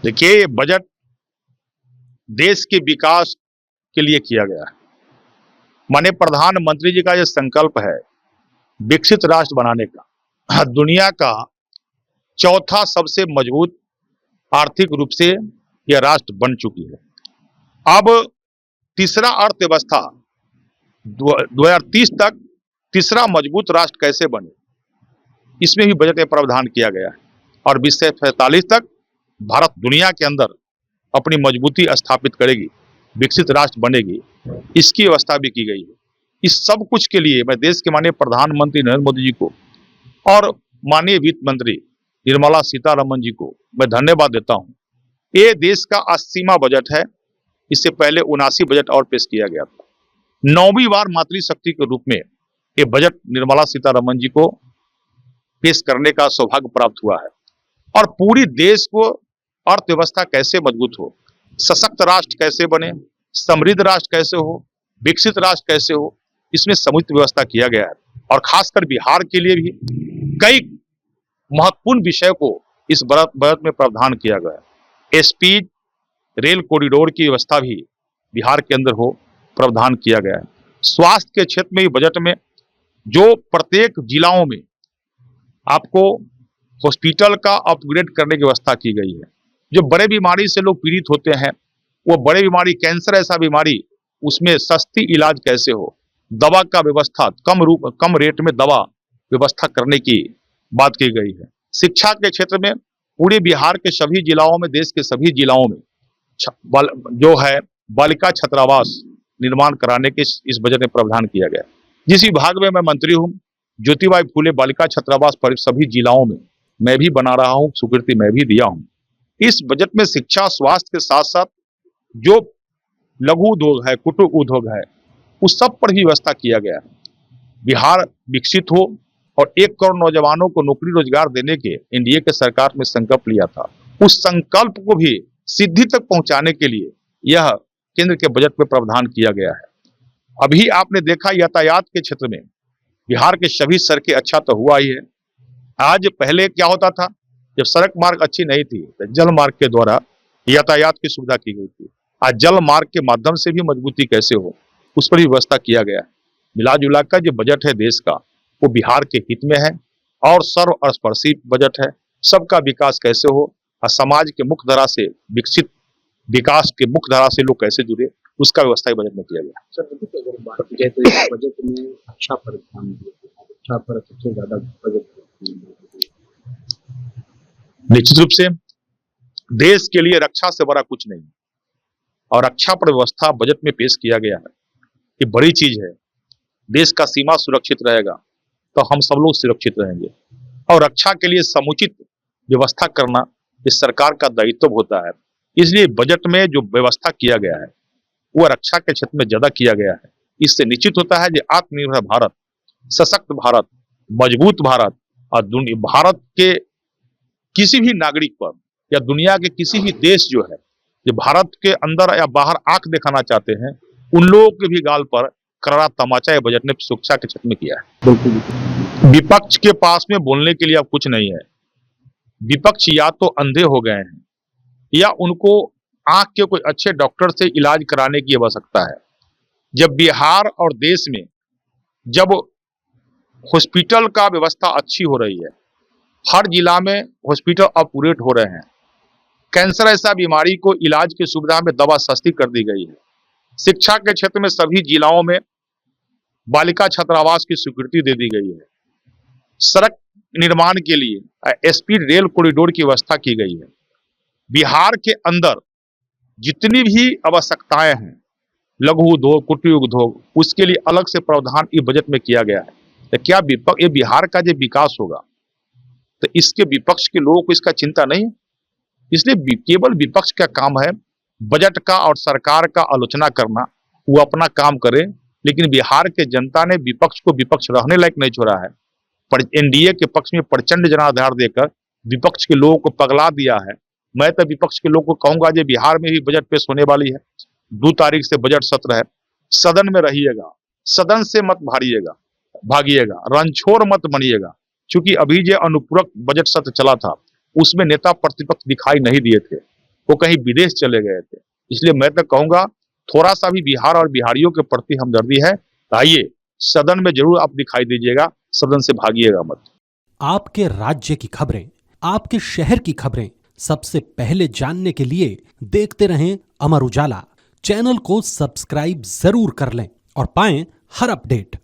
देखिए, ये बजट देश के विकास के लिए किया गया है। माननीय प्रधानमंत्री जी का ये संकल्प है विकसित राष्ट्र बनाने का। दुनिया का चौथा सबसे मजबूत आर्थिक रूप से यह राष्ट्र बन चुकी है। अब तीसरा अर्थव्यवस्था 2030 तक तीसरा मजबूत राष्ट्र कैसे बने, इसमें भी बजट में प्रावधान किया गया है। और 2045 तक भारत दुनिया के अंदर अपनी मजबूती स्थापित करेगी, विकसित राष्ट्र बनेगी, इसकी व्यवस्था भी की गई है। इस सब कुछ के लिए मैं देश के माननीय प्रधानमंत्री नरेंद्र मोदी जी को और माननीय वित्त मंत्री निर्मला सीतारमण जी को मैं धन्यवाद देता हूं। ये देश का 80वां बजट है। इससे पहले 79 बजट और पेश किया गया था। 9वीं बार मातृशक्ति के रूप में ये बजट निर्मला सीतारमण जी को पेश करने का सौभाग्य प्राप्त हुआ है। और पूरी देश को अर्थव्यवस्था कैसे मजबूत हो, सशक्त राष्ट्र कैसे बने, समृद्ध राष्ट्र कैसे हो, विकसित राष्ट्र कैसे हो, इसमें समुचित व्यवस्था किया गया है। और खासकर बिहार के लिए भी कई महत्वपूर्ण विषय को इस बजट में प्रावधान किया गया है। स्पीड रेल कॉरिडोर की व्यवस्था भी बिहार के अंदर हो, प्रावधान किया गया है। स्वास्थ्य के क्षेत्र में भी बजट में जो प्रत्येक जिलाओं में आपको हॉस्पिटल का अपग्रेड करने की व्यवस्था की गई है। जो बड़े बीमारी से लोग पीड़ित होते हैं, वो बड़े बीमारी, कैंसर ऐसा बीमारी, उसमें सस्ती इलाज कैसे हो, दवा का व्यवस्था कम रेट में दवा व्यवस्था करने की बात की गई है। शिक्षा के क्षेत्र में पूरे बिहार के सभी जिलाओं में, देश के सभी जिलाओं में जो है बालिका छात्रावास निर्माण कराने के इस बजट में प्रावधान किया गया। जिस विभाग में मैं मंत्री हूं, ज्योतिबाई फूले बालिका छात्रावास पर सभी जिलाओं में मैं भी बना रहा हूं, स्वीकृति मैं भी दिया हूं। इस बजट में शिक्षा, स्वास्थ्य के साथ साथ जो लघु उद्योग है, कुटीर उद्योग है, उस सब पर भी व्यवस्था किया गया है। बिहार विकसित हो और 1 करोड़ नौजवानों को नौकरी रोजगार देने के एनडीए के सरकार में संकल्प लिया था। उस संकल्प को भी सिद्धि तक पहुंचाने के लिए यह केंद्र के बजट में प्रावधान किया गया है। अभी आपने देखा यातायात के क्षेत्र में बिहार के सभी सड़कें अच्छा तो हुआ ही है। आज पहले क्या होता था, जब सड़क मार्ग अच्छी नहीं थी तो जल मार्ग के द्वारा यातायात की सुविधा की गई थी। आज जल मार्ग के माध्यम से भी मजबूती कैसे हो, उस पर भी व्यवस्था किया गया है। मिला जुला कर जो बजट है देश का, वो बिहार के हित में है और सर्वस्पर्शी बजट है। सबका विकास कैसे हो और समाज के मुख्य धारा से विकसित विकास के मुख्य धारा से लोग कैसे जुड़े, उसका व्यवस्था बजट में किया गया। सर, अगर बात की जाए तो इस बजट में रक्षा पर ध्यान दिया, रक्षा पर सबसे ज्यादा बजट निश्चित रूप से देश के लिए रक्षा से बड़ा कुछ नहीं, और रक्षा पर व्यवस्था बजट में पेश किया गया है। ये बड़ी चीज है। देश का सीमा सुरक्षित रहेगा तो हम सब लोग सुरक्षित रहेंगे, और रक्षा के लिए समुचित व्यवस्था करना इस सरकार का दायित्व होता है। इसलिए बजट में जो व्यवस्था किया गया है वो रक्षा के क्षेत्र में ज्यादा किया गया है। इससे निश्चित होता है कि आत्मनिर्भर भारत, सशक्त भारत, मजबूत भारत और भारत के किसी भी नागरिक पर या दुनिया के किसी भी देश जो है, जो भारत के अंदर या बाहर आंख दिखाना चाहते हैं, उन लोगों के भी गाल पर करारा तमाचा ये बजट ने सुरक्षा के क्षेत्र में किया है। विपक्ष के पास में बोलने के लिए अब कुछ नहीं है। विपक्ष या तो अंधे हो गए हैं या उनको आंख के कोई अच्छे डॉक्टर से इलाज कराने की आवश्यकता है। जब बिहार और देश में जब हॉस्पिटल का व्यवस्था अच्छी हो रही है, हर जिला में हॉस्पिटल अपग्रेड हो रहे हैं, कैंसर ऐसा बीमारी को इलाज की सुविधा में दवा सस्ती कर दी गई है, शिक्षा के क्षेत्र में सभी जिलाओं में बालिका छात्रावास की स्वीकृति दे दी गई है, सड़क निर्माण के लिए स्पीड रेल कॉरिडोर की व्यवस्था की गई है। बिहार के अंदर जितनी भी आवश्यकताएं हैं, लघु उद्योग, कुटीर उद्योग, उसके लिए अलग से प्रावधान इस बजट में किया गया है। तो क्या ये बिहार का जो विकास होगा तो इसके विपक्ष के लोगों को इसका चिंता नहीं। इसलिए केवल विपक्ष का काम है बजट का और सरकार का आलोचना करना, वो अपना काम करे, लेकिन बिहार के जनता ने विपक्ष को विपक्ष रहने लायक नहीं छोड़ा है। पर एनडीए के पक्ष में प्रचंड जनाधार देकर विपक्ष के लोगों को पगला दिया है। मैं तो विपक्ष के लोगों को कहूंगा, जो बिहार में ही बजट पेश होने वाली है, 2 तारीख से बजट सत्र है, सदन में रहिएगा, सदन से मत भागिएगा, रणछोड़ मत बनिएगा। क्योंकि अभी जो अनुपूरक बजट सत्र चला था उसमें नेता प्रतिपक्ष दिखाई नहीं दिए थे। वो कहीं विदेश चले गए थे। इसलिए मैं तो कहूंगा थोड़ा सा भी बिहार और बिहारियों के प्रति हमदर्दी है, आइए सदन में जरूर आप दिखाई दीजिएगा, सदन से भागिएगा मत। आपके राज्य की खबरें, आपके शहर की खबरें सबसे पहले जानने के लिए देखते रहें अमर उजाला। चैनल को सब्सक्राइब जरूर कर लें और पाएं हर अपडेट।